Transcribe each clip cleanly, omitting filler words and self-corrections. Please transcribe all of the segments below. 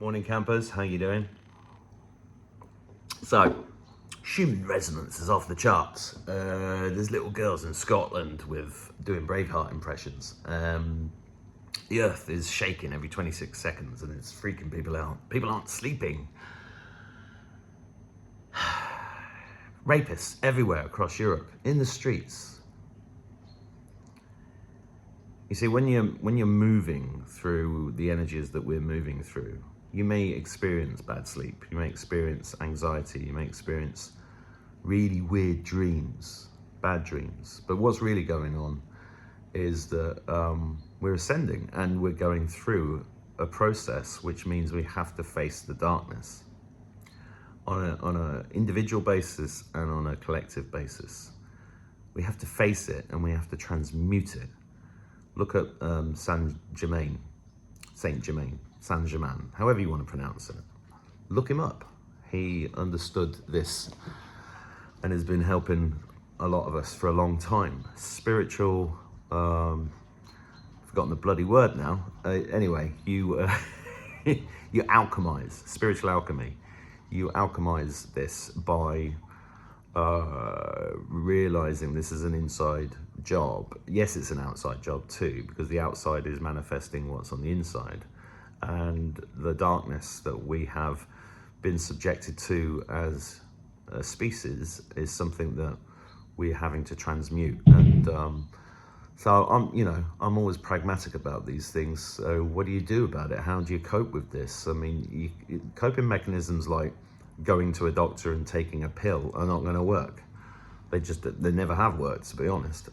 Morning campers, how you doing? So, human resonance is off the charts. There's little girls in Scotland with doing Braveheart impressions. The earth is shaking every 26 seconds and it's freaking people out. People aren't sleeping. Rapists everywhere across Europe, in the streets. You see, when you're moving through the energies that we're moving through, you may experience bad sleep, you may experience anxiety, you may experience really weird dreams, bad dreams. But what's really going on is that we're ascending and we're going through a process, which means we have to face the darkness on an individual basis and on a collective basis. We have to face it and we have to transmute it. Look at Saint-Germain, however you want to pronounce it. Look him up. He understood this and has been helping a lot of us for a long time. Spiritual, forgotten the bloody word now. Anyway, you you alchemize, spiritual alchemy. You alchemize this by realizing this is an inside job. Yes, it's an outside job too, because the outside is manifesting what's on the inside. And the darkness that we have been subjected to as a species is something that we're having to transmute. And so I'm always pragmatic about these things. So what do you do about it? How do you cope with this? I mean, coping mechanisms like going to a doctor and taking a pill are not going to work. They never have worked, to be honest.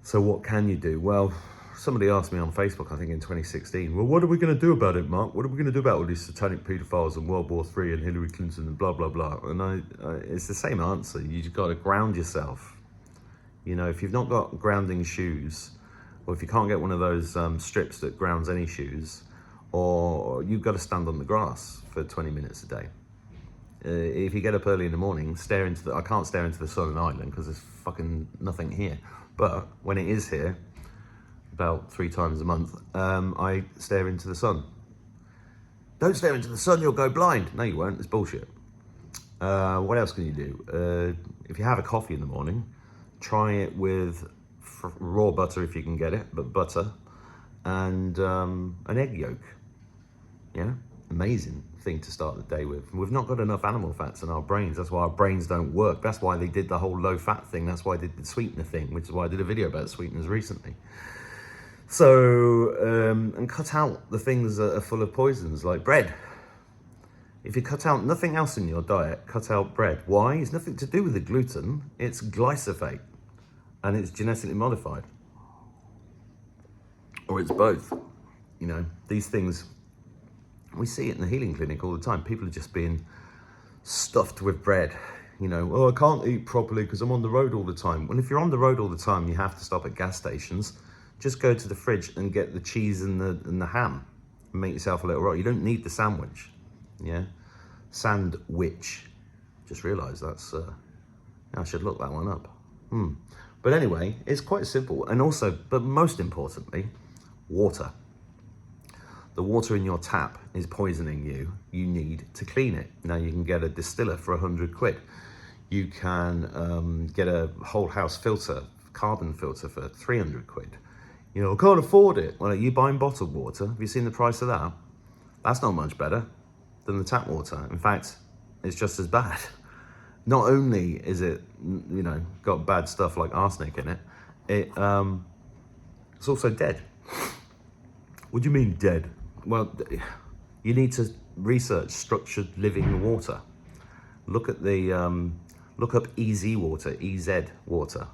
So what can you do? Well, somebody asked me on Facebook, I think in 2016, well, what are we going to do about it, Mark? What are we going to do about all these satanic pedophiles and World War III and Hillary Clinton and blah, blah, blah? And it's the same answer. You've got to ground yourself. You know, if you've not got grounding shoes, or if you can't get one of those strips that grounds any shoes, or you've got to stand on the grass for 20 minutes a day. If you get up early in the morning, I can't stare into the sun on an island because there's fucking nothing here. But when it is here, about 3 times a month, I stare into the sun. Don't stare into the sun, you'll go blind. No, you won't, it's bullshit. What else can you do? If you have a coffee in the morning, try it with raw butter if you can get it, but butter, and an egg yolk. Yeah, amazing thing to start the day with. We've not got enough animal fats in our brains. That's why our brains don't work. That's why they did the whole low fat thing. That's why they did the sweetener thing, which is why I did a video about sweeteners recently. So, and cut out the things that are full of poisons, like bread. If you cut out nothing else in your diet, cut out bread. Why? It's nothing to do with the gluten. It's glyphosate, and it's genetically modified. Or it's both. You know, these things, we see it in the healing clinic all the time. People are just being stuffed with bread. You know, oh, I can't eat properly because I'm on the road all the time. Well, if you're on the road all the time, you have to stop at gas stations. Just go to the fridge and get the cheese and the ham and make yourself a little roll. You don't need the sandwich. Yeah, sandwich. Just realised that's. I should look that one up. But anyway, it's quite simple, and also, but most importantly, water. The water in your tap is poisoning you. You need to clean it. Now you can get a distiller for 100 quid. You can get a whole house filter, carbon filter for 300 quid. You know, I can't afford it. Well, are you buying bottled water? Have you seen the price of that? That's not much better than the tap water. In fact, it's just as bad. Not only is it, you know, got bad stuff like arsenic in it, it's also dead. What do you mean dead? Well, you need to research structured living water. Look at look up EZ water, EZ water.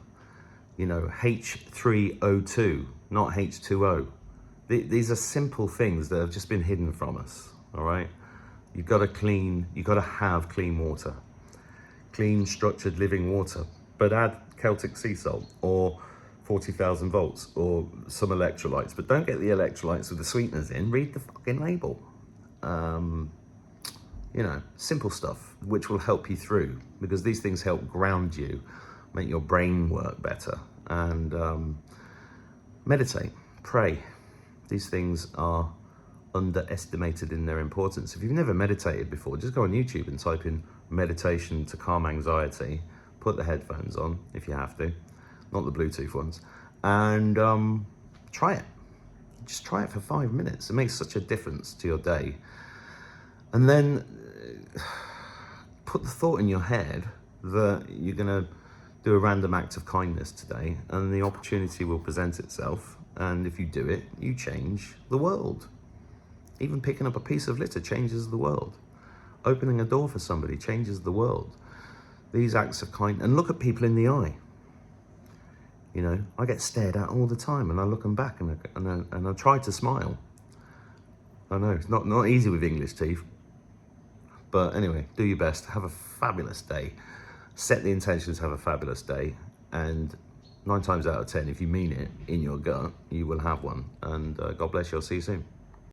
You know, H3O2, not H2O. These are simple things that have just been hidden from us, all right? You've got to have clean water. Clean, structured living water. But add Celtic sea salt or 40,000 volts or some electrolytes. But don't get the electrolytes with the sweeteners in. Read the fucking label. You know, simple stuff which will help you through, because these things help ground you, make your brain work better, and meditate, pray. These things are underestimated in their importance. If you've never meditated before, just go on YouTube and type in meditation to calm anxiety. Put the headphones on if you have to, not the Bluetooth ones, and try it. Just try it for 5 minutes. It makes such a difference to your day. And then put the thought in your head that you're going to do a random act of kindness today, and the opportunity will present itself. And if you do it, you change the world. Even picking up a piece of litter changes the world. Opening a door for somebody changes the world. These acts of kindness, and look at people in the eye. You know, I get stared at all the time, and I look them back, and I try to smile. I know, it's not easy with English teeth. But anyway, do your best. Have a fabulous day. Set the intention to have a fabulous day. And 9 times out of 10, if you mean it in your gut, you will have one. And God bless you. I'll see you soon.